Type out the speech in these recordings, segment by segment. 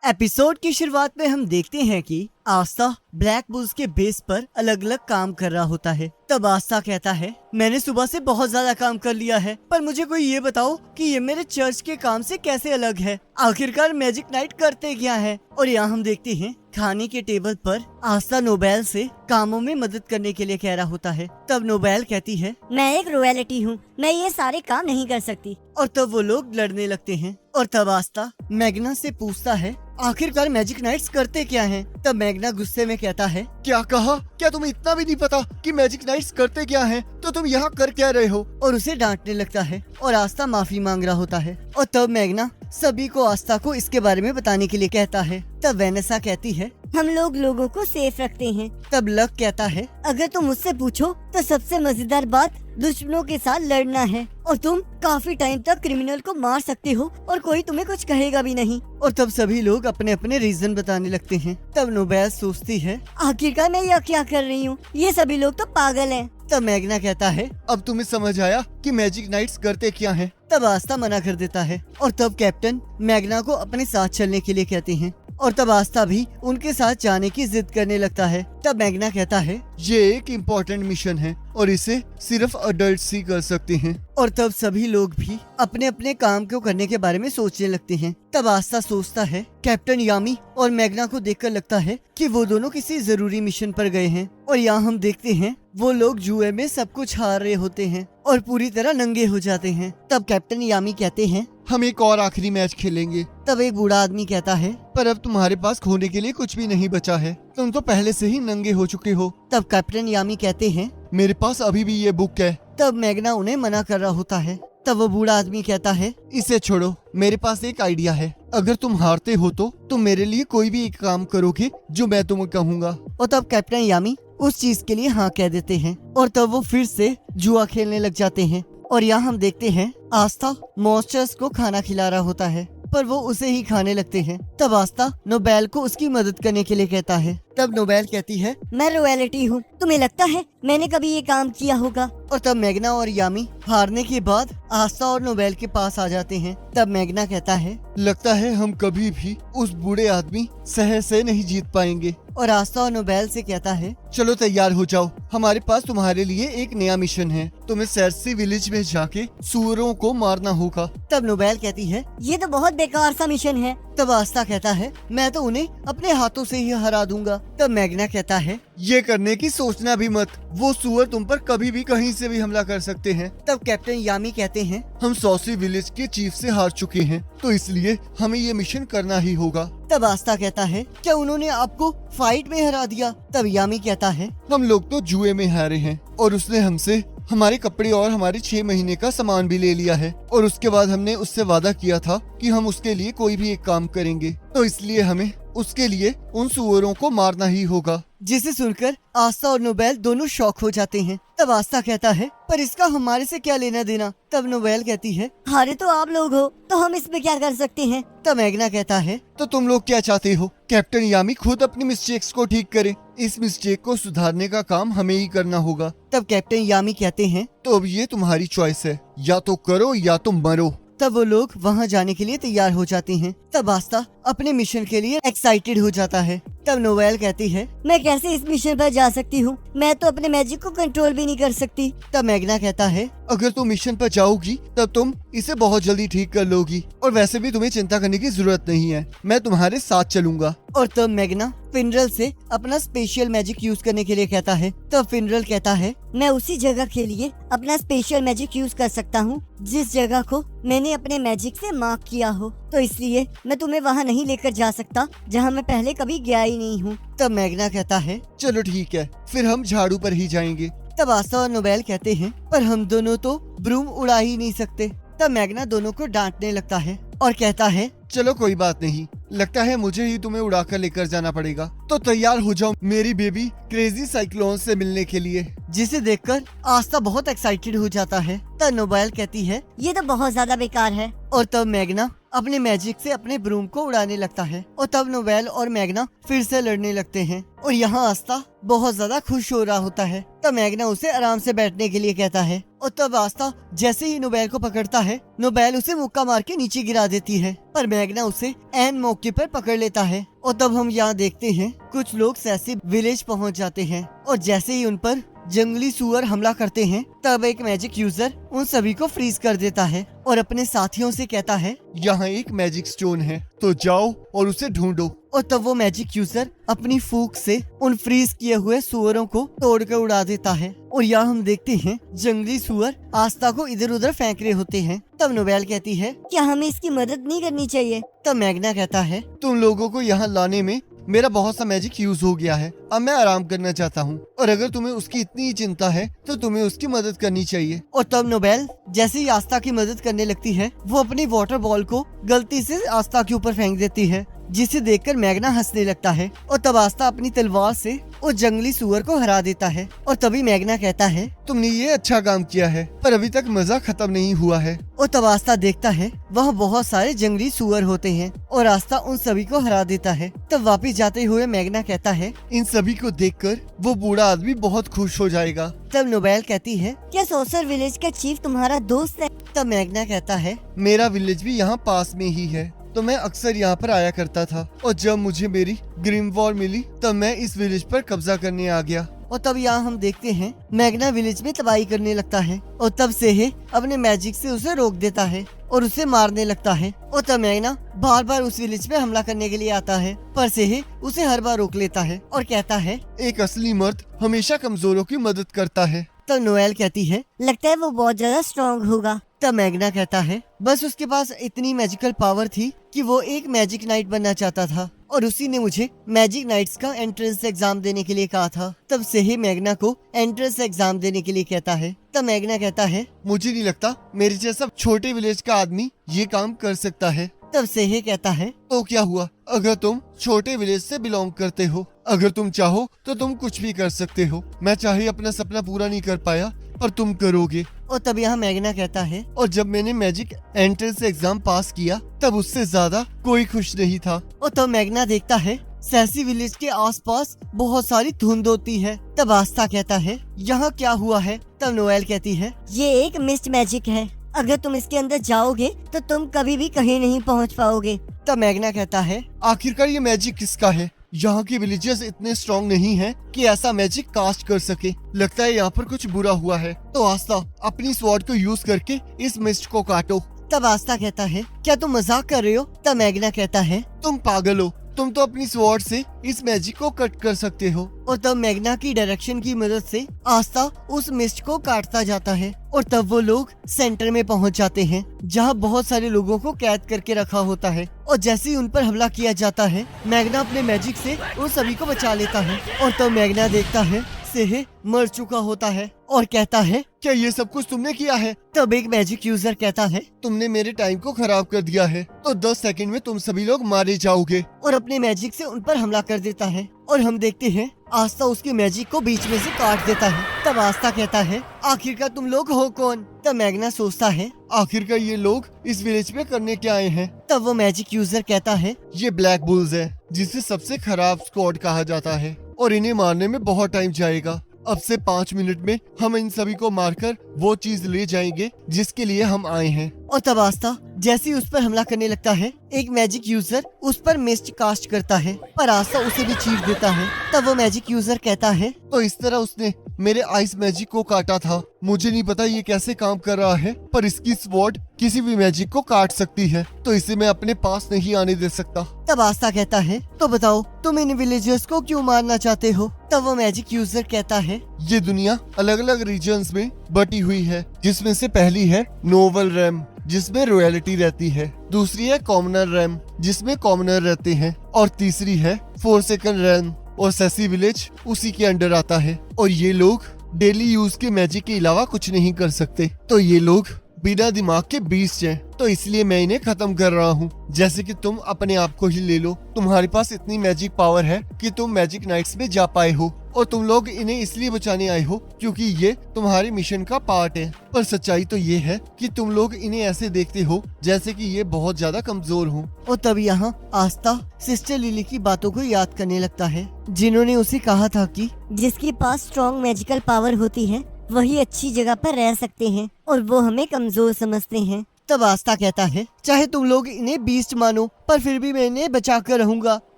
Episode की शुरुआत में हम देखते हैं कि आस्था ब्लैक बुल्स के बेस पर अलग अलग काम कर रहा होता है। तब आस्था कहता है, मैंने सुबह से बहुत ज्यादा काम कर लिया है, पर मुझे कोई ये बताओ कि ये मेरे चर्च के काम से कैसे अलग है। आखिरकार मैजिक नाइट करते क्या है। और यहाँ हम देखते हैं खाने के टेबल पर आस्था नोबेल से कामों में मदद करने के लिए कह रहा होता है। तब नोबेल कहती है, मैं एक रॉयल्टी हूँ, मैं ये सारे काम नहीं कर सकती। और तब वो लोग लड़ने लगते हैं। और तब आस्था मैग्ना से पूछता है, आखिरकार मैजिक नाइट्स करते क्या हैं? तब मैग्ना गुस्से में कहता है, क्या कहा? क्या तुम्हें इतना भी नहीं पता कि मैजिक नाइट्स करते क्या हैं? तो तुम यहाँ कर क्या रहे हो? और उसे डांटने लगता है और आस्था माफी मांग रहा होता है। और तब मैग्ना सभी को आस्था को इसके बारे में बताने के लिए कहता है। तब वेनेसा कहती है, हम लोग लोगों को सेफ रखते हैं। तब लक कहता है, अगर तुम मुझसे पूछो तो सबसे मजेदार बात दुश्मनों के साथ लड़ना है, और तुम काफी टाइम तक क्रिमिनल को मार सकते हो और कोई तुम्हें कुछ कहेगा भी नहीं। और तब सभी लोग अपने अपने रीजन बताने लगते हैं। तब नोबेल सोचती है, आखिरकार मैं यह क्या कर रही हूँ, ये सभी लोग तो पागल हैं। तब मैग्ना कहता है, अब तुम्हें समझ आया कि मैजिक नाइट्स करते क्या हैं? तब आस्था मना कर देता है। और तब कैप्टन मैग्ना को अपने साथ चलने के लिए कहते हैं। और तब आस्था भी उनके साथ जाने की जिद करने लगता है। तब मैग्ना कहता है, ये एक इम्पोर्टेंट मिशन है और इसे सिर्फ अडल्ट्स ही कर सकते हैं। और तब सभी लोग भी अपने अपने काम को करने के बारे में सोचने लगते हैं। तब आस्था सोचता है, कैप्टन यामी और मैग्ना को देखकर लगता है कि वो दोनों किसी जरूरी मिशन पर गए हैं। और यहाँ हम देखते हैं वो लोग जुए में सब कुछ हार रहे होते हैं और पूरी तरह नंगे हो जाते हैं। तब कैप्टन यामी कहते हैं, हम एक और आखिरी मैच खेलेंगे। तब एक बूढ़ा आदमी कहता है, पर अब तुम्हारे पास खोने के लिए कुछ भी नहीं बचा है, तुम तो पहले से ही नंगे हो चुके हो। तब कैप्टन यामी कहते हैं, मेरे पास अभी भी ये बुक है। तब मैग्ना उन्हें मना कर रहा होता है। तब वो बूढ़ा आदमी कहता है, इसे छोड़ो, मेरे पास एक आइडिया है। अगर तुम हारते हो तो तुम मेरे लिए कोई भी एक काम करोगे जो मैं तुम्हें कहूँगा। और तब कैप्टन यामी उस चीज के लिए हाँ कह देते हैं। और तब वो फिर से जुआ खेलने लग जाते हैं। और यहाँ हम देखते हैं आस्था मॉन्स्टर्स को खाना खिला रहा होता है, पर वो उसे ही खाने लगते हैं। तब आस्था नोबेल को उसकी मदद करने के लिए कहता है। तब नोबेल कहती है, मैं रॉयल्टी हूँ, तुम्हें लगता है मैंने कभी ये काम किया होगा? और तब मैग्ना और यामी हारने के बाद आस्था और नोबेल के पास आ जाते हैं। तब मैग्ना कहता है, लगता है हम कभी भी उस बूढ़े आदमी शहर से नहीं जीत पाएंगे। और आस्था और नोबेल से कहता है, चलो तैयार हो जाओ, हमारे पास तुम्हारे लिए एक नया मिशन है। तुम्हें सेर्सी विलेज में जाके सूअरों को मारना होगा। तब नोबेल कहती है, ये तो बहुत बेकार सा मिशन है। तब आस्था कहता है, मैं तो उन्हें अपने हाथों से ही हरा दूंगा। तब मैग्ना कहता है, ये करने की सोचना भी मत, वो सूअर तुम पर कभी भी कहीं से भी हमला कर सकते हैं। तब कैप्टन यामी कहते हैं, हम सॉसी विलेज के चीफ से हार चुके हैं, तो इसलिए हमें ये मिशन करना ही होगा। तब आस्था कहता है, क्या उन्होंने आपको फाइट में हरा दिया? तब यामी कहता है, हम लोग तो जुए में हारे हैं और उसने हमसे हमारे कपड़े और हमारे 6 महीने का सामान भी ले लिया है। और उसके बाद हमने उससे वादा किया था कि हम उसके लिए कोई भी एक काम करेंगे, तो इसलिए हमें उसके लिए उन सुअरों को मारना ही होगा। जिसे सुनकर आस्था और नोबेल दोनों शॉक हो जाते हैं। तब आस्था कहता है, पर इसका हमारे से क्या लेना देना? तब नोबेल कहती है, हारे तो आप लोग हो, तो हम इसमें क्या कर सकते हैं? तब मैग्ना कहता है, तो तुम लोग क्या चाहते हो? कैप्टन यामी खुद अपनी मिस्टेक्स को ठीक करे, इस मिस्टेक को सुधारने का काम हमें ही करना होगा। तब कैप्टन यामी कहते हैं, तो अब ये तुम्हारी चॉइस है, या तो करो या तुम मरो। तब वो लोग वहाँ जाने के लिए तैयार हो जाते हैं। तब आस्था अपने मिशन के लिए एक्साइटेड हो जाता है। तब नोवेल कहती है, मैं कैसे इस मिशन पर जा सकती हूँ? मैं तो अपने मैजिक को कंट्रोल भी नहीं कर सकती। तब मैग्ना कहता है, अगर तुम मिशन पर जाओगी तब तुम इसे बहुत जल्दी ठीक कर लोगी, और वैसे भी तुम्हें चिंता करने की जरूरत नहीं है, मैं तुम्हारे साथ चलूंगा। और तब मैग्ना फिनरल से अपना स्पेशल मैजिक यूज करने के लिए कहता है। तब फिनरल कहता है, मैं उसी जगह के लिए अपना स्पेशल मैजिक यूज कर सकता हूँ जिस जगह को मैंने अपने मैजिक से मार्क किया हो, तो इसलिए मैं तुम्हें वहाँ नहीं लेकर जा सकता जहाँ मैं पहले कभी गया ही नहीं हूँ। तब मैग्ना कहता है, चलो ठीक है, फिर हम झाड़ू पर ही जाएंगे। तब आस्था और नोबेल कहते हैं, पर हम दोनों तो ब्रूम उड़ा ही नहीं सकते। तब मैग्ना दोनों को डांटने लगता है और कहता है, चलो कोई बात नहीं, लगता है मुझे ही तुम्हें उड़ाकर लेकर जाना पड़ेगा, तो तैयार हो जाओ मेरी बेबी क्रेजी साइक्लोन से मिलने के लिए। जिसे देखकर आस्था बहुत एक्साइटेड हो जाता है। तब नोबेल कहती है, ये तो बहुत ज्यादा बेकार है। और तब मैग्ना अपने मैजिक से अपने ब्रूम को उड़ाने लगता है। और तब नोबेल और मैग्ना फिर से लड़ने लगते हैं। और यहाँ आस्था बहुत ज्यादा खुश हो रहा होता है। तब मैग्ना उसे आराम से बैठने के लिए कहता है। और तब आस्था जैसे ही नोबेल को पकड़ता है, नोबेल उसे मुक्का मार के नीचे गिरा देती है, पर मैग्ना उसे एन मौके पर पकड़ लेता है। और तब हम यहाँ देखते हैं कुछ लोग सैसी विलेज पहुँच जाते हैं और जैसे ही उन पर जंगली सुअर हमला करते हैं तब एक मैजिक यूजर उन सभी को फ्रीज कर देता है और अपने साथियों से कहता है यहाँ एक मैजिक स्टोन है, तो जाओ और उसे ढूंढो। और तब वो मैजिक यूजर अपनी फूंक से उन फ्रीज किए हुए सुअरों को तोड़कर उड़ा देता है। और यहाँ हम देखते हैं जंगली सुअर आस्था को इधर उधर फेंक रहे होते हैं। तब नोबेल कहती है क्या हमें इसकी मदद नहीं करनी चाहिए? तब मैग्ना कहता है तुम लोगों को यहाँ लाने में मेरा बहुत सा मैजिक यूज हो गया है, अब मैं आराम करना चाहता हूँ, और अगर तुम्हें उसकी इतनी ही चिंता है तो तुम्हें उसकी मदद करनी चाहिए। और तब नोबेल जैसे ही आस्था की मदद करने लगती है वो अपनी वाटर बॉल को गलती से आस्था के ऊपर फेंक देती है, जिसे देखकर मैग्ना हंसने लगता है। और तब आस्था अपनी तलवार से उस जंगली सुअर को हरा देता है। और तभी मैग्ना कहता है तुमने ये अच्छा काम किया है, पर अभी तक मजा खत्म नहीं हुआ है। और तब आस्था देखता है वहाँ बहुत सारे जंगली सुअर होते हैं और आस्था उन सभी को हरा देता है। तब वापिस जाते हुए मैग्ना कहता है इन सभी को देखकर वो बूढ़ा आदमी बहुत खुश हो जाएगा। तब नोबेल कहती है क्या सोसर विलेज का चीफ तुम्हारा दोस्त है? तब मैग्ना कहता है मेरा विलेज भी यहाँ पास में ही है, तो मैं अक्सर यहाँ पर आया करता था, और जब मुझे मेरी ग्रीम वॉर मिली तब मैं इस विलेज पर कब्जा करने आ गया। और तब यहाँ हम देखते हैं मैग्ना विलेज में तबाही करने लगता है और तब से ही अपने मैजिक से उसे रोक देता है और उसे मारने लगता है। और तब मैग्ना बार बार उस विलेज पे हमला करने के लिए आता है, पर से ही उसे हर बार रोक लेता है और कहता है एक असली मर्द हमेशा कमजोरों की मदद करता है। तब नोएल कहती है लगता है वो बहुत ज्यादा स्ट्रॉन्ग होगा। तब मैग्ना कहता है बस उसके पास इतनी मैजिकल पावर थी कि वो एक मैजिक नाइट बनना चाहता था और उसी ने मुझे मैजिक नाइट्स का एंट्रेंस एग्जाम देने के लिए कहा था। तब से ही मैग्ना को एंट्रेंस एग्जाम देने के लिए कहता है। तब मैग्ना कहता है मुझे नहीं लगता मेरे जैसा छोटे विलेज का आदमी ये काम कर सकता है। तब से ही कहता है तो क्या हुआ, अगर तुम छोटे विलेज से बिलोंग करते हो, अगर तुम चाहो तो तुम कुछ भी कर सकते हो। मैं चाहे अपना सपना पूरा नहीं कर पाया, पर तुम करोगे। और तब यहाँ मैग्ना कहता है और जब मैंने मैजिक एंट्रेंस एग्जाम पास किया तब उससे ज्यादा कोई खुश नहीं था। और तब मैग्ना देखता है सैसी विलेज के आसपास बहुत सारी धुंध होती है। तब आस्था कहता है यहाँ क्या हुआ है? तब नोएल कहती है ये एक मिस्ट मैजिक है, अगर तुम इसके अंदर जाओगे तो तुम कभी भी कहीं नहीं पहुंच पाओगे। तब मैग्ना कहता है आखिरकार ये मैजिक किसका है? यहाँ के विलेजर्स इतने स्ट्रॉन्ग नहीं हैं कि ऐसा मैजिक कास्ट कर सके। लगता है यहाँ पर कुछ बुरा हुआ है, तो आस्था अपनी स्वॉर्ड को यूज करके इस मिस्ट को काटो। तब आस्था कहता है क्या तुम मजाक कर रहे हो? तब मैग्ना कहता है तुम पागल हो, तुम तो अपनी स्वॉर्ड से इस मैजिक को कट कर सकते हो। और तब मैग्ना की डायरेक्शन की मदद से आस्था उस मिस्ट को काटता जाता है और तब वो लोग सेंटर में पहुंच जाते हैं जहां बहुत सारे लोगों को कैद करके रखा होता है। और जैसे ही उन पर हमला किया जाता है मैग्ना अपने मैजिक से उन सभी को बचा लेता है। और तब मैग्ना देखता है सेहे मर चुका होता है और कहता है क्या ये सब कुछ तुमने किया है? तब एक मैजिक यूजर कहता है तुमने मेरे टाइम को खराब कर दिया है, तो 10 सेकंड में तुम सभी लोग मारे जाओगे। और अपने मैजिक से उन पर हमला कर देता है और हम देखते हैं आस्था उसके मैजिक को बीच में से काट देता है। तब आस्था कहता है आखिरकार तुम लोग हो कौन? तब मैग्ना सोचता है आखिरकार ये लोग इस विलेज में करने क्या आए हैं? तब वो मैजिक यूजर कहता है ये ब्लैक बुल्स है, जिसे सबसे खराब स्क्वाड कहा जाता है, और इन्हें मारने में बहुत टाइम जाएगा। अब से 5 मिनट में हम इन सभी को मारकर वो चीज ले जाएंगे जिसके लिए हम आए हैं। और तब आस्था जैसे ही उस पर हमला करने लगता है एक मैजिक यूजर उस पर मिस्ट कास्ट करता है, पर आस्था उसे भी चीर देता है। तब वो मैजिक यूजर कहता है तो इस तरह उसने मेरे आइस मैजिक को काटा था। मुझे नहीं पता ये कैसे काम कर रहा है, पर इसकी स्वॉर्ड किसी भी मैजिक को काट सकती है, तो इसे मैं अपने पास नहीं आने दे सकता। तब आस्था कहता है तो बताओ तुम इन विलेजर्स को क्यों मारना चाहते हो? तब वो मैजिक यूजर कहता है ये दुनिया अलग अलग रीजन्स में बटी हुई है, जिसमें से पहली है नोवल रैम जिसमें रॉयलिटी रहती है, दूसरी है कॉमनर रैम जिसमें कॉमनर रहते हैं, और तीसरी है फोरसेकन रैम, और सैसी विलेज उसी के अंडर आता है। और ये लोग डेली यूज के मैजिक के अलावा कुछ नहीं कर सकते, तो ये लोग बिना दिमाग के बीस्ट हैं, तो इसलिए मैं इन्हें खत्म कर रहा हूँ। जैसे कि तुम अपने आप को ही ले लो, तुम्हारे पास इतनी मैजिक पावर है कि तुम मैजिक नाइट्स में जा पाए हो, और तुम लोग इन्हें इसलिए बचाने आए हो क्योंकि ये तुम्हारे मिशन का पार्ट है। पर सच्चाई तो ये है कि तुम लोग इन्हें ऐसे देखते हो जैसे कि ये बहुत ज्यादा कमजोर हो। और तब यहाँ आस्था सिस्टर लिली की बातों को याद करने लगता है, जिन्होंने उसे कहा था कि जिसके पास स्ट्रॉन्ग मैजिकल पावर होती है वही अच्छी जगह पर रह सकते हैं और वो हमें कमजोर समझते हैं। तब आस्था कहता है चाहे तुम लोग इन्हें बीस्ट मानो पर फिर भी मैं इन्हें बचा कर रहूंगा।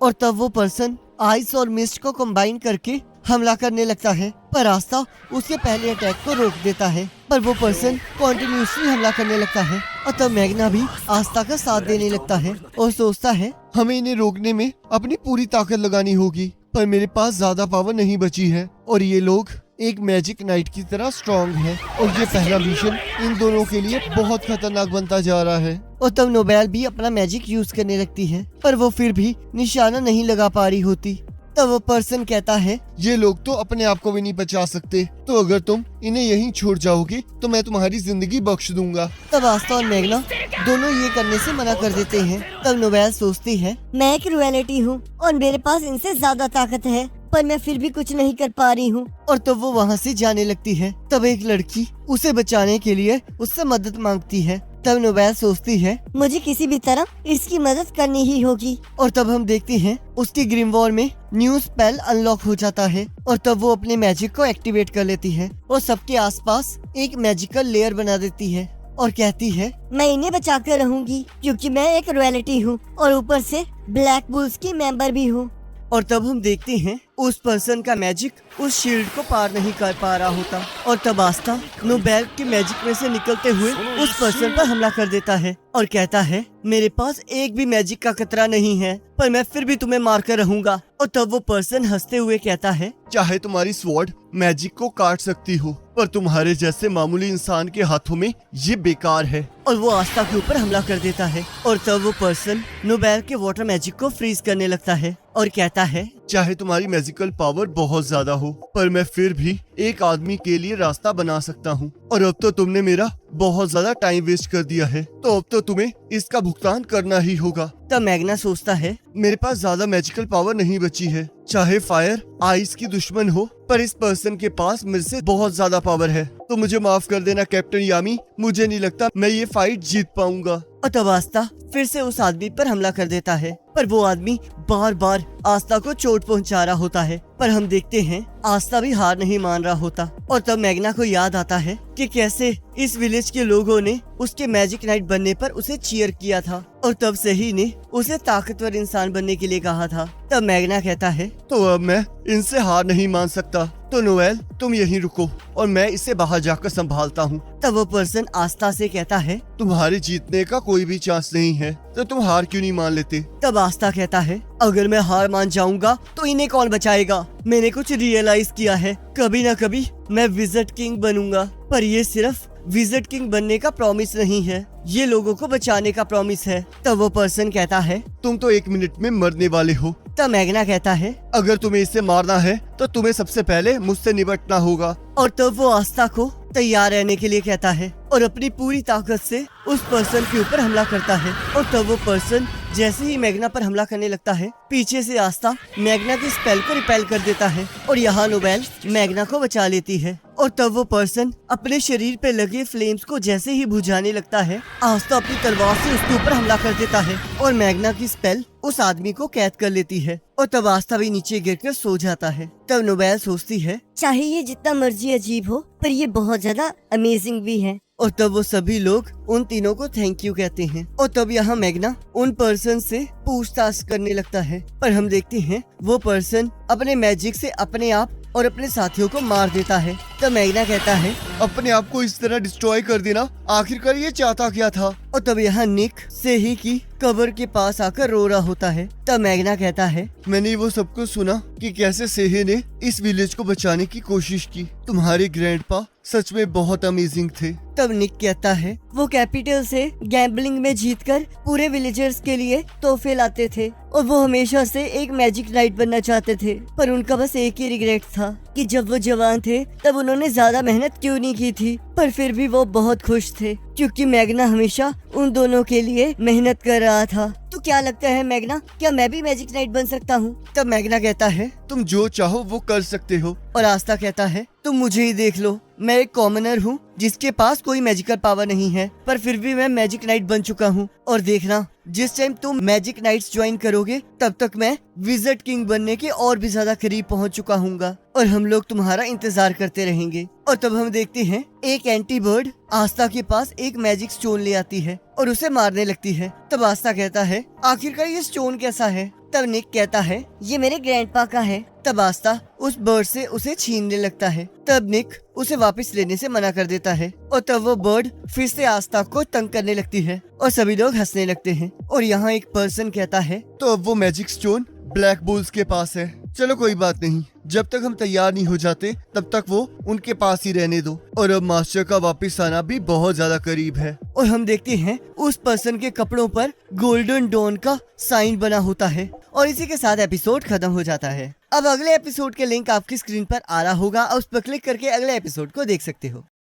और तब वो पर्सन आइस और मिस्ट को कंबाइन करके हमला करने लगता है, पर आस्था उसके पहले अटैक को रोक देता है। पर वो पर्सन कॉन्टिन्यूसली हमला करने लगता है और तब मैग्ना भी आस्था का साथ देने लगता है और सोचता है हमें इन्हें रोकने में अपनी पूरी ताकत लगानी होगी, पर मेरे पास ज्यादा पावर नहीं बची है और ये लोग एक मैजिक नाइट की तरह स्ट्रॉन्ग है और ये पहला मिशन इन दोनों के लिए बहुत खतरनाक बनता जा रहा है। और तब नोबेल भी अपना मैजिक यूज करने लगती है, पर वो फिर भी निशाना नहीं लगा पा रही होती। तब वो पर्सन कहता है ये लोग तो अपने आप को भी नहीं बचा सकते, तो अगर तुम इन्हें यहीं छोड़ जाओगे तो मैं तुम्हारी जिंदगी बख्श दूंगा। तब आस्था और मैग्ना दोनों ये करने से मना कर देते हैं। तब नोबेल सोचती है मैं एक रॉयलिटी हूँ और मेरे पास इनसे ज्यादा ताकत है, पर मैं फिर भी कुछ नहीं कर पा रही हूँ। और तब वो वहाँ से जाने लगती है। तब एक लड़की उसे बचाने के लिए उससे मदद मांगती है। तब नोबेल सोचती है मुझे किसी भी तरह इसकी मदद करनी ही होगी। और तब हम देखते हैं उसकी ग्रिम वॉर में न्यू स्पेल अनलॉक हो जाता है और तब वो अपने मैजिक को एक्टिवेट कर लेती है और सबके आसपास एक मैजिकल लेयर बना देती है और कहती है मैं इन्हें बचा कर रहूंगी क्योंकि मैं एक रॉयलिटी हूँ और ऊपर से ब्लैक बुल्स की मेंबर भी हूँ। और तब हम देखते हैं उस पर्सन का मैजिक उस शील्ड को पार नहीं कर पा रहा होता और तब आस्था नोबेल के मैजिक में से निकलते हुए उस पर्सन पर हमला कर देता है और कहता है मेरे पास एक भी मैजिक का कतरा नहीं है, पर मैं फिर भी तुम्हें मार कर रहूंगा। और तब वो पर्सन हंसते हुए कहता है चाहे तुम्हारी स्वॉर्ड मैजिक को काट सकती हो, पर तुम्हारे जैसे मामूली इंसान के हाथों में ये बेकार है। और वो आस्था के ऊपर हमला कर देता है और तब वो पर्सन नोबेल के वाटर मैजिक को फ्रीज करने लगता है और कहता है चाहे तुम्हारी मैजिकल पावर बहुत ज्यादा हो, पर मैं फिर भी एक आदमी के लिए रास्ता बना सकता हूँ और अब तो तुमने मेरा बहुत ज्यादा टाइम वेस्ट कर दिया है, तो अब तो तुम्हें इसका भुगतान करना ही होगा। तब मैग्ना सोचता है मेरे पास ज्यादा मैजिकल पावर नहीं बची है, चाहे फायर आइस की दुश्मन हो, पर इस पर्सन के पास मेरे से बहुत ज्यादा पावर है, तो मुझे माफ कर देना कैप्टन यामी, मुझे नहीं लगता मैं ये फाइट जीत पाऊंगा। और तब आस्था फिर से उस आदमी पर हमला कर देता है, पर वो आदमी बार बार आस्था को चोट पहुंचा रहा होता है। पर हम देखते हैं आस्था भी हार नहीं मान रहा होता और तब मैग्ना को याद आता है कि कैसे इस विलेज के लोगों ने उसके मैजिक नाइट बनने पर उसे चीयर किया था और तब से ही ने उसे ताकतवर इंसान बनने के लिए कहा था। तब मैग्ना कहता है तो अब मैं इनसे हार नहीं मान सकता, तो नोएल तुम यहीं रुको और मैं इसे बाहर जाकर संभालता हूँ। तब वो पर्सन आस्था से कहता है तुम्हारे जीतने का कोई भी चांस नहीं है, तो तुम हार क्यों नहीं मान लेते। तब आस्था कहता है अगर मैं हार मान जाऊंगा तो इन्हें कौन बचाएगा। मैंने कुछ रियलाइज किया है, कभी न कभी मैं विज़र्ड किंग बनूंगा, पर ये सिर्फ विज़र्ड किंग बनने का प्रॉमिस नहीं है, ये लोगों को बचाने का प्रॉमिस है। तब वो पर्सन कहता है तुम तो 1 मिनट में मरने वाले हो। तब मैग्ना कहता है अगर तुम्हें इसे मारना है तो तुम्हें सबसे पहले मुझसे निपटना होगा। और तब वो आस्था को तैयार रहने के लिए कहता है और अपनी पूरी ताकत से उस पर्सन के ऊपर हमला करता है। और तब वो पर्सन जैसे ही मैग्ना पर हमला करने लगता है, पीछे से आस्था मैग्ना के स्पेल को रिपेल कर देता है और यहाँ नोबेल मैग्ना को बचा लेती है। और तब वो पर्सन अपने शरीर पे लगे फ्लेम्स को जैसे ही बुझाने लगता है, आस्था अपनी तलवार से उसके ऊपर हमला कर देता है और मैग्ना की स्पेल उस आदमी को कैद कर लेती है और तब आस्था भी नीचे गिरकर सो जाता है। तब नोबेल सोचती है चाहे ये जितना मर्जी अजीब हो, पर ये बहुत ज्यादा अमेजिंग भी है। और तब वो सभी लोग उन तीनों को थैंक यू कहते हैं। और तब यहाँ मैग्ना उन पर्सन से पूछताछ करने लगता है, पर हम देखते हैं वो पर्सन अपने मैजिक से अपने आप और अपने साथियों को मार देता है। तब मैग्ना कहता है अपने आप को इस तरह डिस्ट्रॉय कर देना, आखिरकार ये चाहता क्या था। और तब यहाँ निक सेही की कब्र के पास आकर रो रहा होता है। तब मैग्ना कहता है मैंने वो सब कुछ सुना कि कैसे सेहे ने इस विलेज को बचाने की कोशिश की। तुम्हारे ग्रैंडपा सच में बहुत अमेजिंग थे। तब निक कहता है वो कैपिटल से गैम्बलिंग में जीतकर पूरे विलेजर्स के लिए तोहफे लाते थे और वो हमेशा से एक मैजिक नाइट बनना चाहते थे, पर उनका बस एक ही रिग्रेट था कि जब वो जवान थे तब उन्होंने ज्यादा मेहनत क्यों नहीं की थी। पर फिर भी वो बहुत खुश थे क्योंकि मैग्ना हमेशा उन दोनों के लिए मेहनत कर रहा था। तो क्या लगता है मैग्ना, क्या मैं भी मैजिक नाइट बन सकता हूँ? तब मैग्ना कहता है तुम जो चाहो वो कर सकते हो। और आस्था कहता है तुम मुझे ही देख लो, मैं एक कॉमनर हूँ जिसके पास कोई मैजिकल पावर नहीं है, पर फिर भी मैं मैजिक नाइट बन चुका हूँ। और देखना जिस टाइम तुम मैजिक नाइट्स ज्वाइन करोगे तब तक मैं विज़र्ड किंग बनने के और भी ज्यादा करीब पहुँच चुका हूँगा और हम लोग तुम्हारा इंतजार करते रहेंगे। और तब हम देखते हैं एक एंटी बर्ड आस्था के पास एक मैजिक स्टोन ले आती है और उसे मारने लगती है। तब आस्था कहता है आखिरकार ये स्टोन कैसा है। तब निक कहता है ये मेरे ग्रैंडपा का है। तब आस्था उस बर्ड से उसे छीनने लगता है। तब निक उसे वापस लेने से मना कर देता है और तब वो बर्ड फिर से आस्था को तंग करने लगती है और सभी लोग हंसने लगते हैं। और यहाँ एक पर्सन कहता है तो अब वो मैजिक स्टोन ब्लैक बुल्स के पास है। चलो कोई बात नहीं, जब तक हम तैयार नहीं हो जाते तब तक वो उनके पास ही रहने दो। और अब मास्टर का वापस आना भी बहुत ज्यादा करीब है। और हम देखते हैं उस पर्सन के कपड़ों पर गोल्डन डॉन का साइन बना होता है। और इसी के साथ एपिसोड खत्म हो जाता है। अब अगले एपिसोड के लिंक आपकी स्क्रीन पर आ रहा होगा और उस पर क्लिक करके अगले एपिसोड को देख सकते हो।